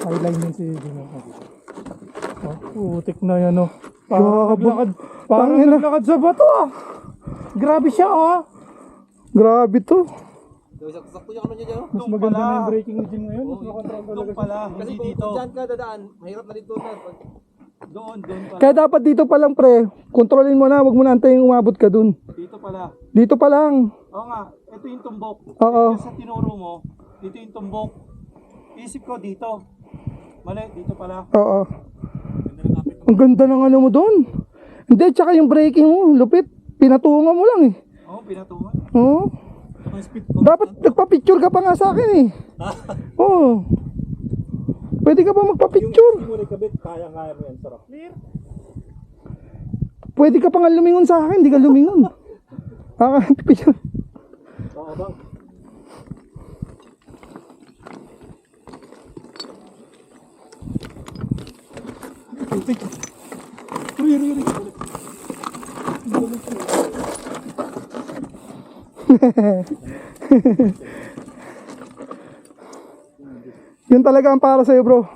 Highline din si Gino. Oh, putik na yan oh. Parang naglakad sa bato ah. Grabe siya ah. Grabe to. Sakto yung ano niya dyan. Mas maganda na yung braking ni Jim ngayon. Mas makontrol talaga pala, Kasi hindi kung dito. dyan ka dadaan, mahirap na dito na. Doon pala. Kaya dapat dito pa lang pre. Kontrolin mo na, wag mo na antayin umabot ka dun. Dito pala. Dito pa lang. Oo nga, ito yung tumbok. Oo. Sa tinuro mo, dito yung tumbok. Isip ko dito. Mali, dito pala. Oo. Ang ganda ng ano mo doon. Hindi, tsaka yung braking mo, lupit. Pinatungan mo lang eh. Oo, pinatungan. Oo. Ang speed ko. Dapat nagpa-picture ka pa nga sa akin eh. Oo. Pwede ka pa magpa-picture. Yung mo kabit, kaya-kaya mo yan. Sarap. Clear. Pwede ka pa nga lumingon sa akin, hindi ka lumingon. Picture. Oo bang? Yun talaga ang para sa'yo bro.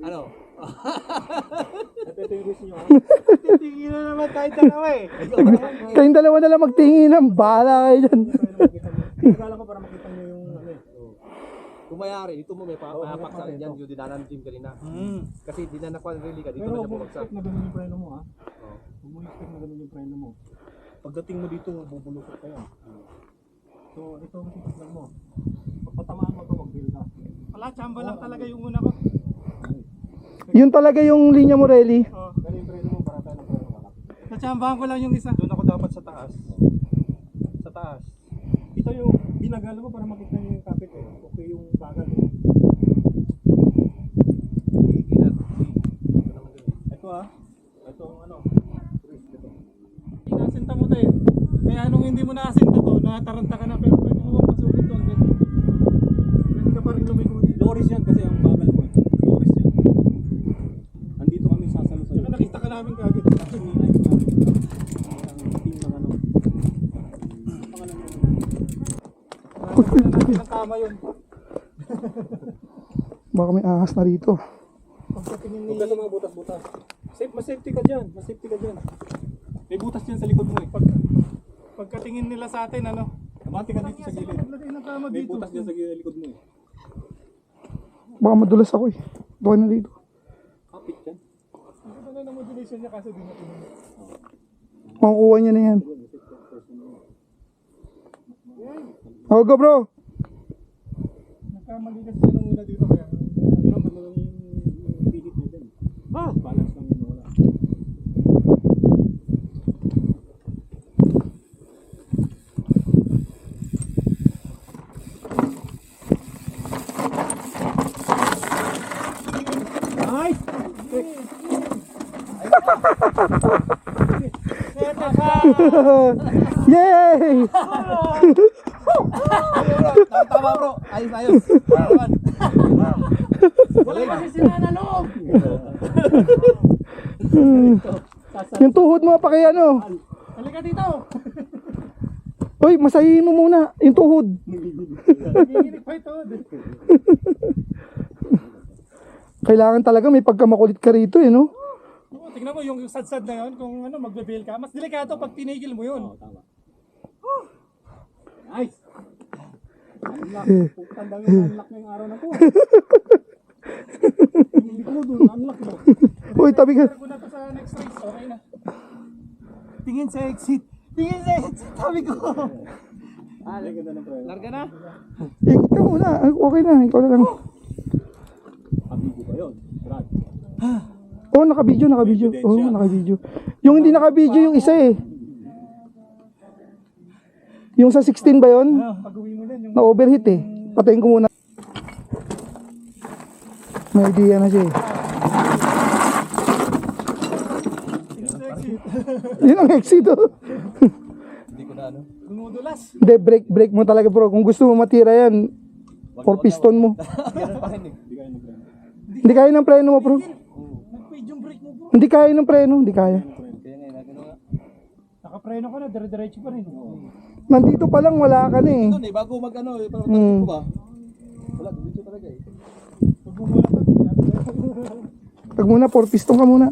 Ano? Ito yung gusto nyo. Titingin na naman tayo dalawa eh. Kayong dalawa na lang magtinginan, bahala kayo dyan. Kala ko para makita nyo yung ano eh. Kung mayari, dito mo may papapak sa akin dyan, yung dinanan Jim kanina. Kasi di na nakuha really ka, dito na siya bumagsak. na ganun yung preno mo ha. Bumulistik na ganun yung preno mo. Pagdating mo dito, bubulusok ka yan. So, ito ang titignan mo. Pagpatamaan mo ito, mag-build ka. Wala, chamba lang talaga yung una ko. Yun talaga yung linya mo, Relly. Pero yung preno mo, para tayo ng preno malaki. Natsambahan ko lang yung isa. Doon ako dapat sa taas. Sa taas. Ito yung binagalo ko para makita nyo yung kapit eh. Okay yung bagal eh. Ito ah. Ito ang ano. Inasinta mo tayo. Kaya nung hindi mo naasinta to, nakataranta ka na. Pero pwede mo mapasulit to. Pwede ka pa rin lumiko. Doris yan kasi ang bagal mo eh. Doris yan. Andito kami sasalo sa'yo. Saka nakita ka namin kagad. Ang team ng ano. Ang tama yun. Baka may ahas na rito. Pagkatingin ni... Huwag ka sa mga butas-butas. Mas safety ka dyan. Mas safety ka dyan. May butas dyan sa likod mo eh. Pagkatingin nila sa atin, ano? Kamati ka dito sa gilid. May butas dyan sa likod mo eh. Baka madulas ako eh. Baka na rito. Kapit yan. Ano na modulation niya kasi di na tinunod. Makukuha niya na yan. Oh, go bro. Nagkamali kasi siya nung una dito kaya. Pero magandang yung pilit niya din. Balance lang yung wala. Nice! Yay! Tama bro, ayos. Paraman. Wala kasi sila na loob! Yung tuhod mo pa kaya ano. Halika dito! Uy, masahihin mo muna yung tuhod. Nagiginig pa ito. Kailangan talaga may pagkamakulit ka rito eh, no? Oo, tingnan mo yung sad-sad na yun, kung ano, magbe-bail ka. Mas delikado pag tinigil mo yun. Tama. Nice! Unlock. Tandang yung unlock na yung araw na to. Hindi ko doon, unlock mo. Uy, tabi ka. Pero na to sa next race, okay na. Tingin sa exit. Tingin sa exit, sabi ko. Larga na. Ikot ka muna. Okay na, ikaw na lang. Kabigo ba yun? Brad. Oh, naka-video. Oh, naka-video. Yung hindi naka-video yung isa eh. Yung sa 16 ba yun? Pag-uwi mo din yung... Na-overheat eh. Patayin ko muna. May idea na siya eh. Yun ang exit oh. Hindi ko na ano. Dumudulas. Hindi, break mo talaga bro. Kung gusto mo matira yan, 4 piston mo. Ganun pa rin eh. Hindi kaya ng preno mo bro. Nag-fade yung brake mo bro. Hindi kaya ng preno, hindi kaya. Kaya nga, nagano nga. Nakapreno ka na, dire-diretso pa rin. Nandito pa lang wala ka na eh. Doon eh, bago mag ano, parang Hmm. ko ba? Wala, dito talaga eh. Tag muna, 4 piston ka muna.